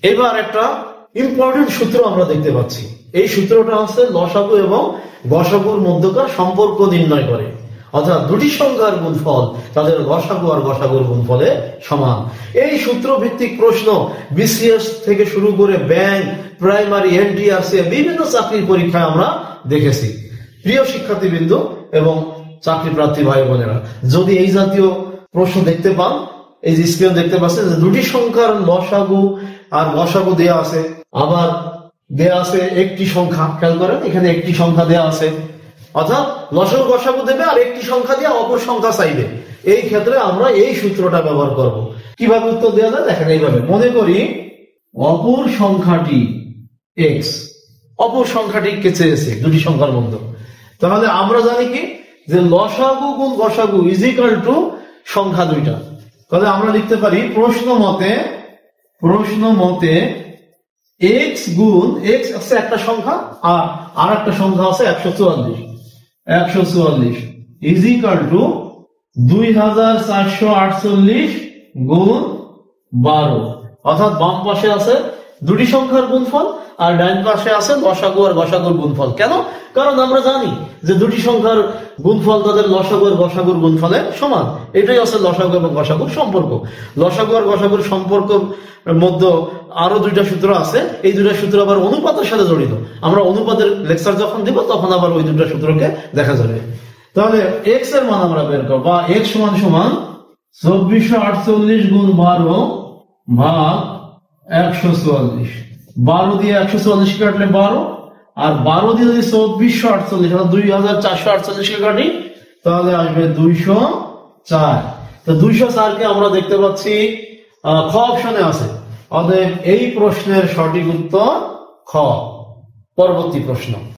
এবার একটা ইম্পর্টেন্ট সূত্র আমরা দেখতে পাচ্ছি। এই সূত্রটা হচ্ছে লসাগু এবং গসাগুর মধ্যকার সম্পর্ক নির্ণয় করে, অর্থাৎ দুটি সংখ্যার গুণফল তাদের গসাগু আর গসাগুর গুণফলে সমান। এই সূত্র ভিত্তিক প্রশ্ন বিসিএস থেকে শুরু করে ব্যাংক, প্রাইমারি, এনটিআরসি বিভিন্ন চাকরির পরীক্ষায় আমরা দেখেছি। প্রিয় শিক্ষার্থীবৃন্দ এবং চাকরি প্রার্থী ভাই বোনেরা, যদি এই জাতীয় প্রশ্ন দেখতে পান, এই যে স্ক্রিন দেখতে পাচ্ছেন যে দুটি সংখ্যার লসাগু আর গসাগু দেয়া আছে, আবার দেয়া আছে একটি সংখ্যা, খেয়াল করেন এখানে একটি সংখ্যা দেয়া আছে, অর্থাৎ লসাগু গসাগু দেবে আর একটি সংখ্যা দিয়ে অপর সংখ্যা চাইবে। এই ক্ষেত্রে আমরা এই সূত্রটা ব্যবহার করব। কিভাবে উত্তর দেওয়া যায় দেখেন এইভাবে। মনে করি অপর সংখ্যাটি এক্স, অপর সংখ্যাটি কে চেয়েছে দুটি সংখ্যার মধ্যে, তাহলে আমরা জানি কি যে লসাগু গুণ গসাগু ইজ ইকুয়াল টু সংখ্যা দুইটা। তাহলে আমরা লিখতে পারি প্রশ্ন মতে এক্স গুণ এক্স আছে একটা সংখ্যা আর একটা সংখ্যা আছে 144 ইজ ইকুয়াল টু 2448 গুণ 12, অর্থাৎ বাম পাশে আছে দুটি সংখ্যার গুণফল আর ডান পাশে আছে লসাগু আর গসাগুর গুণফল। কেন? কারণ আমরা জানি যে দুটি সংখ্যার গুণফল তাদের লসাগু আর গসাগুর গুণফলের সমান। এটাই আছে লসাগু এবং গসাগুর সম্পর্ক। লসাগু আর গসাগুর সম্পর্কের মধ্যে আরো দুইটা সূত্র আছে, এই দুইটা সূত্র আবার অনুপাতের সাথে জড়িত। আমরা অনুপাতের লেকচার যখন দিব তখন আবার ওই দুইটা সূত্রকে দেখা যাবে। তাহলে এক্স এর মান আমরা বের করব, বা এক্স সমান 2448 গুণ 12 ভাগ 144। 12 দিয়ে 144 কাটলে 12, আর 12 দিয়ে যদি 2448 অর্থাৎ 2448 কে কাটি তাহলে আসবে 204। তো 204 কে আমরা দেখতে পাচ্ছি খ অপশনে আছে। অতএব এই প্রশ্নের সঠিক উত্তর খ। পরবর্তী প্রশ্ন।